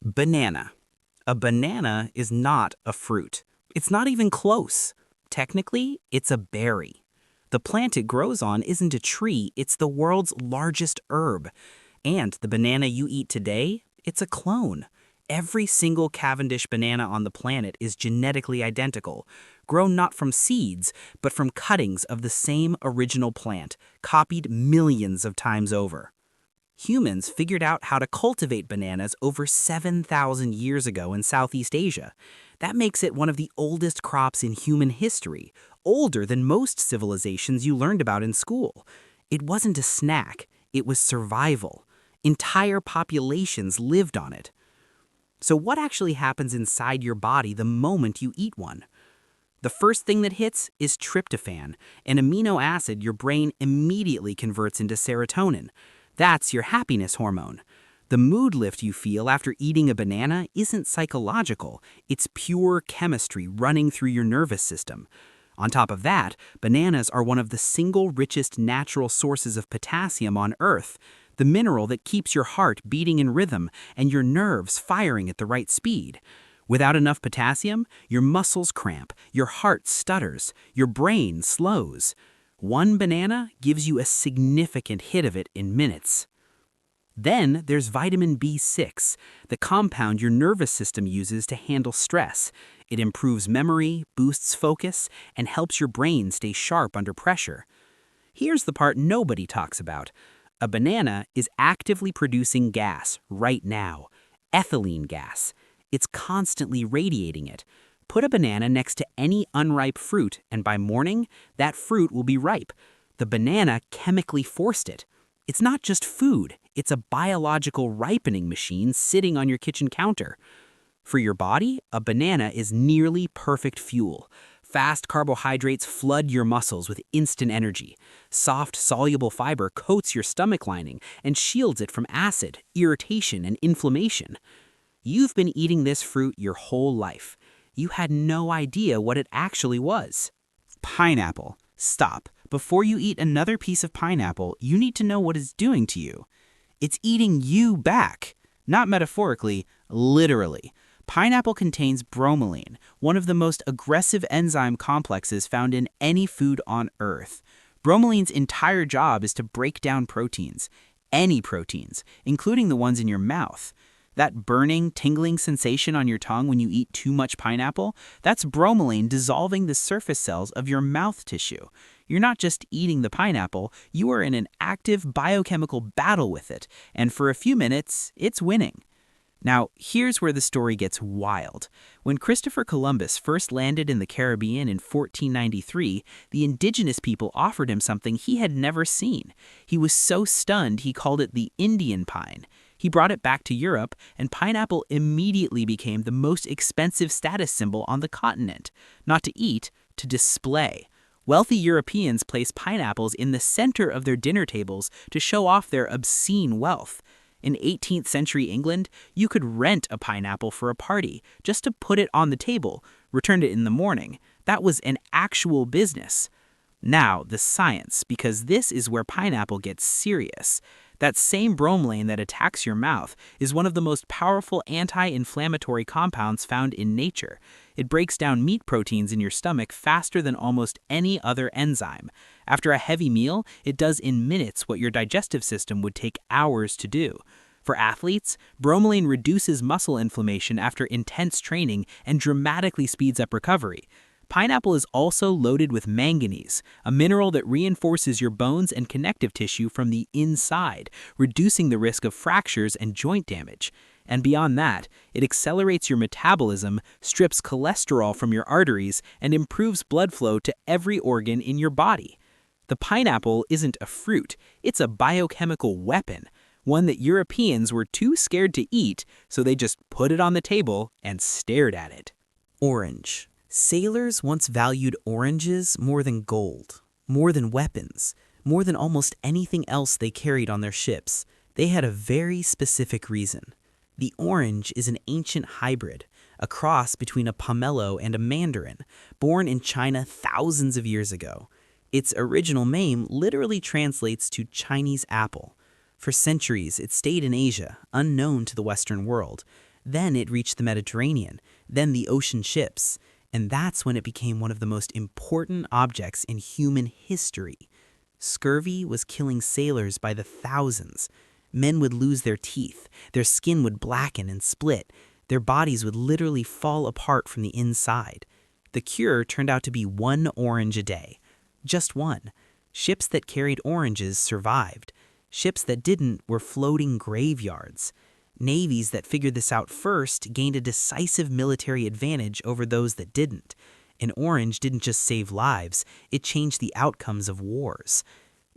Banana. A banana is not a fruit. It's not even close. Technically, it's a berry. The plant it grows on isn't a tree, it's the world's largest herb. And the banana you eat today, it's a clone. Every single Cavendish banana on the planet is genetically identical, grown not from seeds, but from cuttings of the same original plant, copied millions of times over. Humans figured out how to cultivate bananas over 7,000 years ago in Southeast Asia. That makes it one of the oldest crops in human history, older than most civilizations you learned about in school. It wasn't a snack, it was survival. Entire populations lived on it. So what actually happens inside your body the moment you eat one? The first thing that hits is tryptophan, an amino acid your brain immediately converts into serotonin. That's your happiness hormone. The mood lift you feel after eating a banana isn't psychological, it's pure chemistry running through your nervous system. On top of that, bananas are one of the single richest natural sources of potassium on Earth, the mineral that keeps your heart beating in rhythm and your nerves firing at the right speed. Without enough potassium, your muscles cramp, your heart stutters, your brain slows. One banana gives you a significant hit of it in minutes. Then there's vitamin B6, the compound your nervous system uses to handle stress. It improves memory, boosts focus, and helps your brain stay sharp under pressure. Here's the part nobody talks about. A banana is actively producing gas right now, ethylene gas. It's constantly radiating it. Put a banana next to any unripe fruit, and by morning, that fruit will be ripe. The banana chemically forced it. It's not just food, it's a biological ripening machine sitting on your kitchen counter. For your body, a banana is nearly perfect fuel. Fast carbohydrates flood your muscles with instant energy. Soft, soluble fiber coats your stomach lining and shields it from acid, irritation, and inflammation. You've been eating this fruit your whole life. You had no idea what it actually was. Pineapple. Stop. Before you eat another piece of pineapple, you need to know what it's doing to you. It's eating you back. Not metaphorically, literally. Pineapple contains bromelain, one of the most aggressive enzyme complexes found in any food on Earth. Bromelaine's entire job is to break down proteins, any proteins, including the ones in your mouth. That burning, tingling sensation on your tongue when you eat too much pineapple, that's bromelain dissolving the surface cells of your mouth tissue. You're not just eating the pineapple, you are in an active biochemical battle with it, and for a few minutes, it's winning. Now, here's where the story gets wild. When Christopher Columbus first landed in the Caribbean in 1493, the indigenous people offered him something he had never seen. He was so stunned he called it the Indian pine. He brought it back to Europe, and pineapple immediately became the most expensive status symbol on the continent. Not to eat, to display. Wealthy Europeans placed pineapples in the center of their dinner tables to show off their obscene wealth. In 18th century England, you could rent a pineapple for a party just to put it on the table, return it in the morning. That was an actual business. Now, the science, because this is where pineapple gets serious. That same bromelain that attacks your mouth is one of the most powerful anti-inflammatory compounds found in nature. It breaks down meat proteins in your stomach faster than almost any other enzyme. After a heavy meal, it does in minutes what your digestive system would take hours to do. For athletes, bromelain reduces muscle inflammation after intense training and dramatically speeds up recovery. Pineapple is also loaded with manganese, a mineral that reinforces your bones and connective tissue from the inside, reducing the risk of fractures and joint damage. And beyond that, it accelerates your metabolism, strips cholesterol from your arteries, and improves blood flow to every organ in your body. The pineapple isn't a fruit, it's a biochemical weapon, one that Europeans were too scared to eat, so they just put it on the table and stared at it. Orange. Sailors once valued oranges more than gold, more than weapons, more than almost anything else they carried on their ships. They had a very specific reason. The orange is an ancient hybrid, a cross between a pomelo and a mandarin, born in China thousands of years ago. Its original name literally translates to Chinese apple. For centuries, it stayed in Asia, unknown to the Western world. Then it reached the Mediterranean, then the ocean ships, and that's when it became one of the most important objects in human history. Scurvy was killing sailors by the thousands. Men would lose their teeth, their skin would blacken and split, their bodies would literally fall apart from the inside. The cure turned out to be 1 orange a day. Just one. Ships that carried oranges survived. Ships that didn't were floating graveyards. Navies that figured this out first gained a decisive military advantage over those that didn't. An orange didn't just save lives, it changed the outcomes of wars.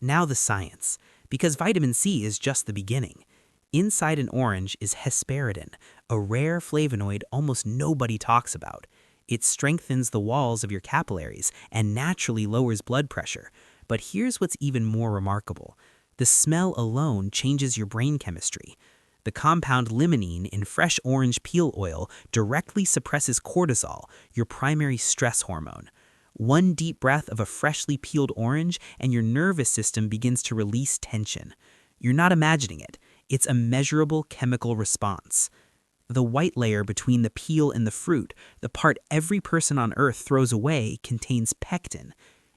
Now the science, because vitamin C is just the beginning. Inside an orange is hesperidin, a rare flavonoid almost nobody talks about. It strengthens the walls of your capillaries and naturally lowers blood pressure. But here's what's even more remarkable. The smell alone changes your brain chemistry. The compound limonene in fresh orange peel oil directly suppresses cortisol, your primary stress hormone. One deep breath of a freshly peeled orange and your nervous system begins to release tension. You're not imagining it. It's a measurable chemical response. The white layer between the peel and the fruit, the part every person on Earth throws away, contains pectin.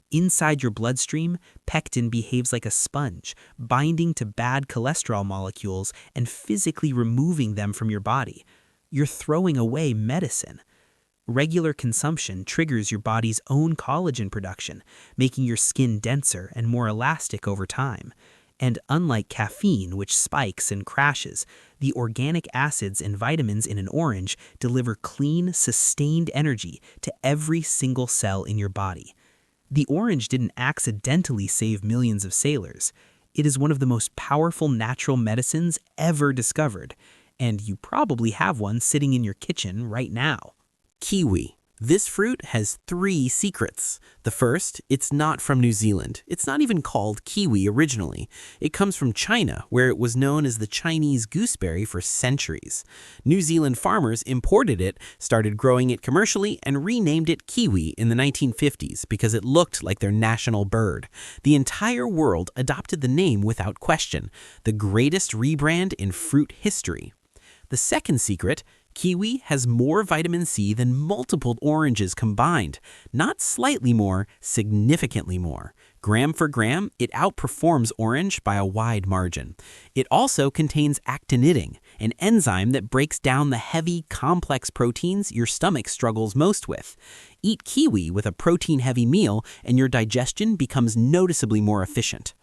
Inside your bloodstream, pectin behaves like a sponge, binding to bad cholesterol molecules and physically removing them from your body. You're throwing away medicine. Regular consumption triggers your body's own collagen production, making your skin denser and more elastic over time. And unlike caffeine, which spikes and crashes, the organic acids and vitamins in an orange deliver clean, sustained energy to every single cell in your body. The orange didn't accidentally save millions of sailors. It is one of the most powerful natural medicines ever discovered, and you probably have one sitting in your kitchen right now. Kiwi. This fruit has 3 secrets. The first, it's not from New Zealand. It's not even called kiwi originally. It comes from China, where it was known as the Chinese gooseberry for centuries. New Zealand farmers imported it, started growing it commercially, and renamed it kiwi in the 1950s because it looked like their national bird. The entire world adopted the name without question, the greatest rebrand in fruit history. The second secret, kiwi has more vitamin C than multiple oranges combined. Not slightly more, significantly more. Gram for gram, it outperforms orange by a wide margin. It also contains actinidium, an enzyme that breaks down the heavy, complex proteins your stomach struggles most with. Eat kiwi with a protein-heavy meal and your digestion becomes noticeably more efficient.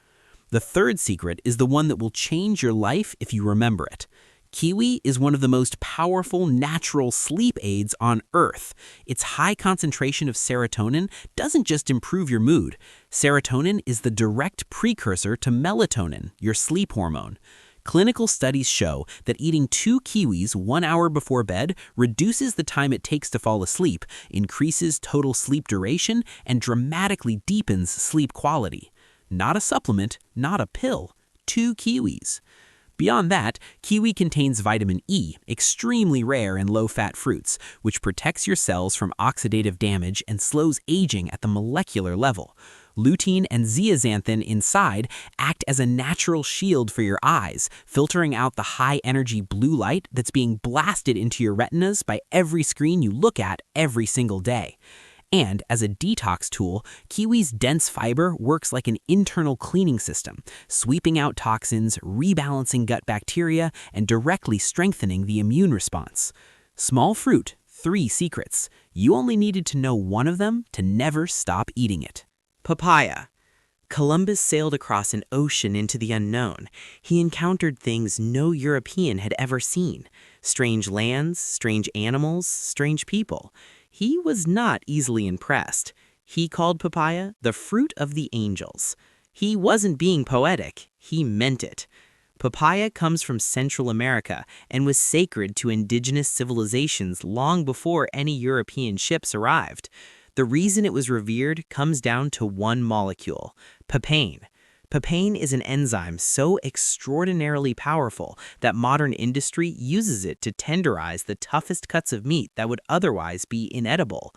The third secret is the one that will change your life if you remember it. Kiwi is one of the most powerful natural sleep aids on Earth. Its high concentration of serotonin doesn't just improve your mood. Serotonin is the direct precursor to melatonin, your sleep hormone. Clinical studies show that eating 2 kiwis 1 hour before bed reduces the time it takes to fall asleep, increases total sleep duration, and dramatically deepens sleep quality. Not a supplement, not a pill. 2 kiwis. Beyond that, kiwi contains vitamin E, extremely rare in low-fat fruits, which protects your cells from oxidative damage and slows aging at the molecular level. Lutein and zeaxanthin inside act as a natural shield for your eyes, filtering out the high-energy blue light that's being blasted into your retinas by every screen you look at every single day. And as a detox tool, kiwi's dense fiber works like an internal cleaning system, sweeping out toxins, rebalancing gut bacteria, and directly strengthening the immune response. Small fruit, 3 secrets. You only needed to know one of them to never stop eating it. Papaya. Columbus sailed across an ocean into the unknown. He encountered things no European had ever seen. Strange lands, strange animals, strange people. He was not easily impressed. He called papaya the fruit of the angels. He wasn't being poetic, he meant it. Papaya comes from Central America and was sacred to indigenous civilizations long before any European ships arrived. The reason it was revered comes down to one molecule, papain. Papain is an enzyme so extraordinarily powerful that modern industry uses it to tenderize the toughest cuts of meat that would otherwise be inedible.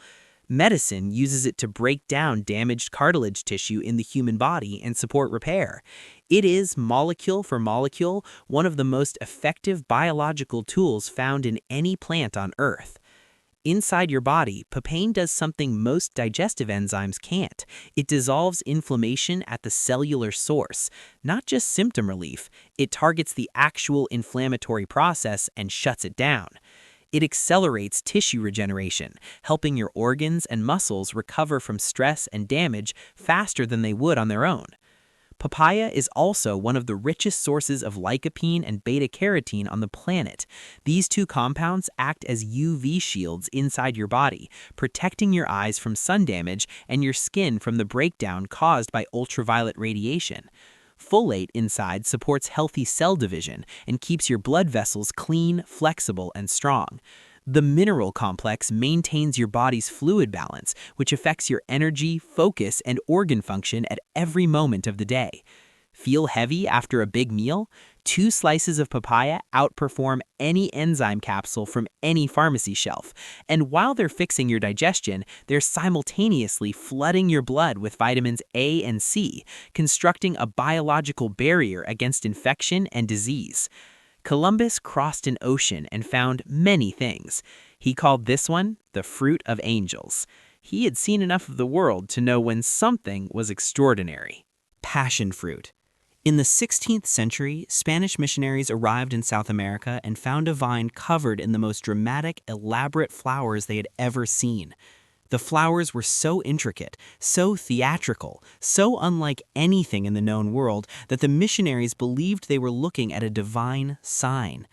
Medicine uses it to break down damaged cartilage tissue in the human body and support repair. It is, molecule for molecule, one of the most effective biological tools found in any plant on Earth. Inside your body, papain does something most digestive enzymes can't. It dissolves inflammation at the cellular source, not just symptom relief. It targets the actual inflammatory process and shuts it down. It accelerates tissue regeneration, helping your organs and muscles recover from stress and damage faster than they would on their own. Papaya is also one of the richest sources of lycopene and beta-carotene on the planet. These two compounds act as UV shields inside your body, protecting your eyes from sun damage and your skin from the breakdown caused by ultraviolet radiation. Folate inside supports healthy cell division and keeps your blood vessels clean, flexible, and strong. The mineral complex maintains your body's fluid balance, which affects your energy, focus, and organ function at every moment of the day. Feel heavy after a big meal? 2 slices of papaya outperform any enzyme capsule from any pharmacy shelf. And while they're fixing your digestion, they're simultaneously flooding your blood with vitamins A and C, constructing a biological barrier against infection and disease. Columbus crossed an ocean and found many things. He called this one the fruit of angels. He had seen enough of the world to know when something was extraordinary. Passion fruit. In the 16th century, Spanish missionaries arrived in South America and found a vine covered in the most dramatic, elaborate flowers they had ever seen. The flowers were so intricate, so theatrical, so unlike anything in the known world that the missionaries believed they were looking at a divine sign.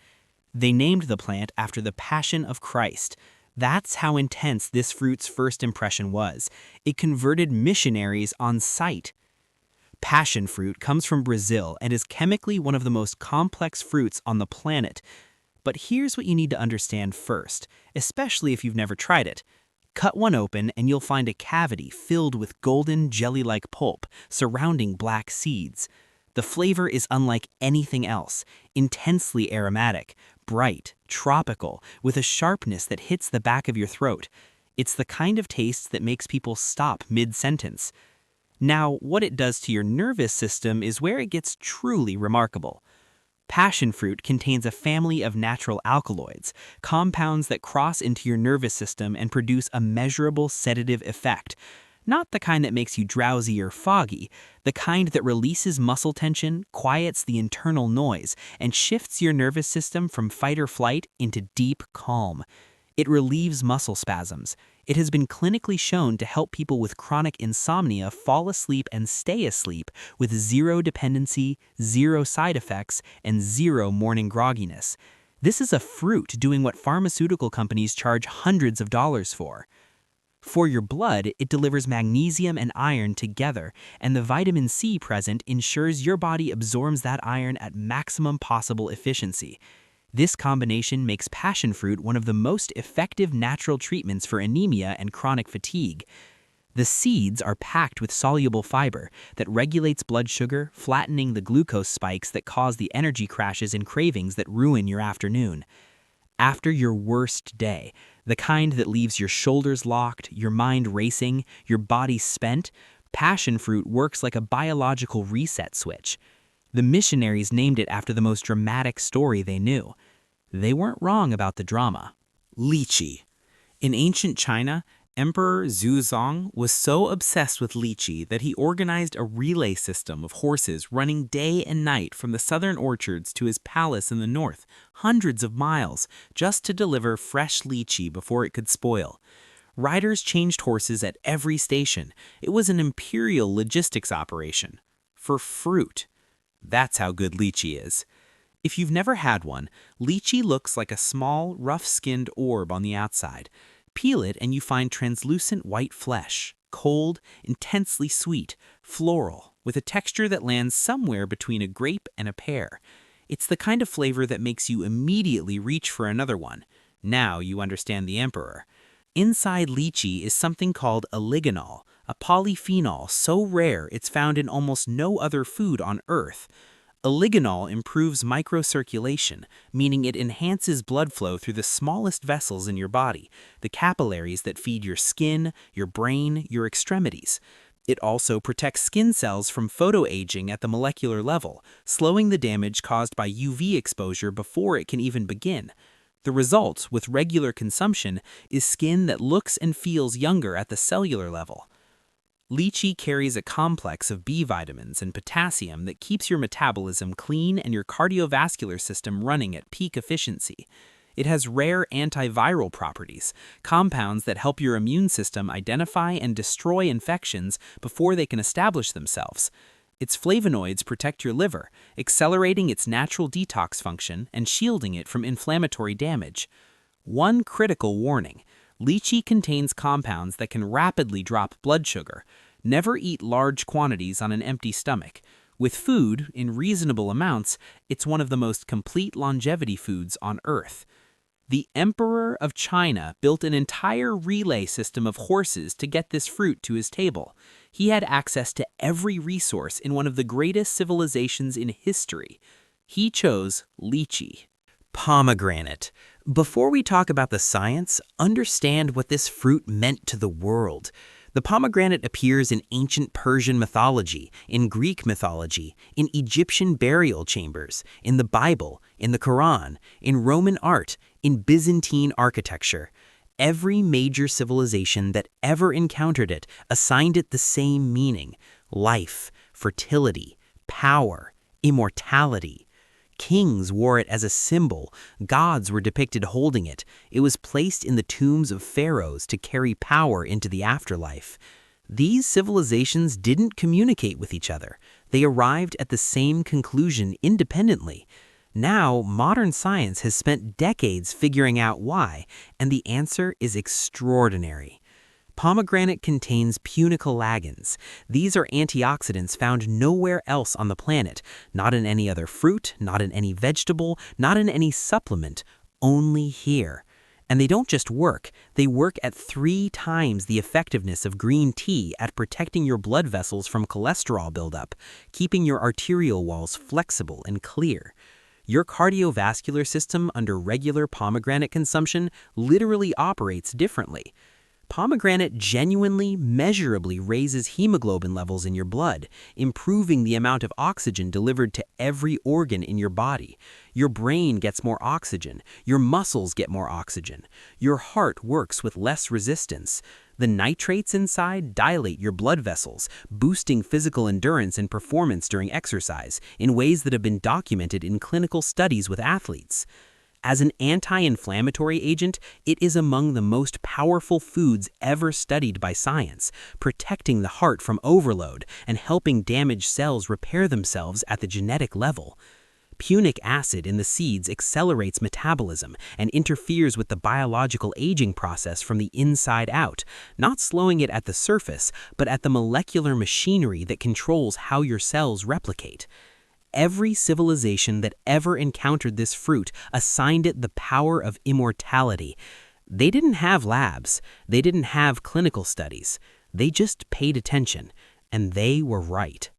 They named the plant after the Passion of Christ. That's how intense this fruit's first impression was. It converted missionaries on sight. Passion fruit comes from Brazil and is chemically one of the most complex fruits on the planet. But here's what you need to understand first, especially if you've never tried it. Cut one open and you'll find a cavity filled with golden jelly-like pulp surrounding black seeds. The flavor is unlike anything else, intensely aromatic, bright, tropical, with a sharpness that hits the back of your throat. It's the kind of taste that makes people stop mid-sentence. Now, what it does to your nervous system is where it gets truly remarkable. Passion fruit contains a family of natural alkaloids, compounds that cross into your nervous system and produce a measurable sedative effect. Not the kind that makes you drowsy or foggy, the kind that releases muscle tension, quiets the internal noise, and shifts your nervous system from fight or flight into deep calm. It relieves muscle spasms. It has been clinically shown to help people with chronic insomnia fall asleep and stay asleep with 0 dependency, 0 side effects, and 0 morning grogginess. This is a fruit doing what pharmaceutical companies charge hundreds of dollars for. For your blood, it delivers magnesium and iron together, and the vitamin C present ensures your body absorbs that iron at maximum possible efficiency. This combination makes passion fruit one of the most effective natural treatments for anemia and chronic fatigue. The seeds are packed with soluble fiber that regulates blood sugar, flattening the glucose spikes that cause the energy crashes and cravings that ruin your afternoon. After your worst day, the kind that leaves your shoulders locked, your mind racing, your body spent, passion fruit works like a biological reset switch. The missionaries named it after the most dramatic story they knew. They weren't wrong about the drama. Lychee. In ancient China, Emperor Zhuzong was so obsessed with lychee that he organized a relay system of horses running day and night from the southern orchards to his palace in the north, hundreds of miles, just to deliver fresh lychee before it could spoil. Riders changed horses at every station. It was an imperial logistics operation. For fruit. That's how good lychee is. If you've never had one, lychee looks like a small, rough-skinned orb on the outside. Peel it and you find translucent white flesh, cold, intensely sweet, floral, with a texture that lands somewhere between a grape and a pear. It's the kind of flavor that makes you immediately reach for another one. Now you understand the emperor. Inside lychee is something called oligonol, a polyphenol so rare it's found in almost no other food on Earth. Oligonol improves microcirculation, meaning it enhances blood flow through the smallest vessels in your body, the capillaries that feed your skin, your brain, your extremities. It also protects skin cells from photoaging at the molecular level, slowing the damage caused by UV exposure before it can even begin. The result, with regular consumption, is skin that looks and feels younger at the cellular level. Lychee carries a complex of B vitamins and potassium that keeps your metabolism clean and your cardiovascular system running at peak efficiency. It has rare antiviral properties, compounds that help your immune system identify and destroy infections before they can establish themselves. Its flavonoids protect your liver, accelerating its natural detox function and shielding it from inflammatory damage. One critical warning: lychee contains compounds that can rapidly drop blood sugar. Never eat large quantities on an empty stomach. With food, in reasonable amounts, it's one of the most complete longevity foods on Earth. The Emperor of China built an entire relay system of horses to get this fruit to his table. He had access to every resource in one of the greatest civilizations in history. He chose lychee. Pomegranate. Before we talk about the science, understand what this fruit meant to the world. The pomegranate appears in ancient Persian mythology, in Greek mythology, in Egyptian burial chambers, in the Bible, in the Quran, in Roman art, in Byzantine architecture. Every major civilization that ever encountered it assigned it the same meaning: life, fertility, power, immortality. Kings wore it as a symbol. Gods were depicted holding it. It was placed in the tombs of pharaohs to carry power into the afterlife. These civilizations didn't communicate with each other. They arrived at the same conclusion independently. Now, modern science has spent decades figuring out why, and the answer is extraordinary. Pomegranate contains punicalagins. These are antioxidants found nowhere else on the planet, not in any other fruit, not in any vegetable, not in any supplement, only here. And they don't just work, they work at 3 times the effectiveness of green tea at protecting your blood vessels from cholesterol buildup, keeping your arterial walls flexible and clear. Your cardiovascular system under regular pomegranate consumption literally operates differently. Pomegranate genuinely, measurably raises hemoglobin levels in your blood, improving the amount of oxygen delivered to every organ in your body. Your brain gets more oxygen. Your muscles get more oxygen. Your heart works with less resistance. The nitrates inside dilate your blood vessels, boosting physical endurance and performance during exercise in ways that have been documented in clinical studies with athletes. As an anti-inflammatory agent, it is among the most powerful foods ever studied by science, protecting the heart from overload and helping damaged cells repair themselves at the genetic level. Punic acid in the seeds accelerates metabolism and interferes with the biological aging process from the inside out, not slowing it at the surface, but at the molecular machinery that controls how your cells replicate. Every civilization that ever encountered this fruit assigned it the power of immortality. They didn't have labs. They didn't have clinical studies. They just paid attention, and they were right.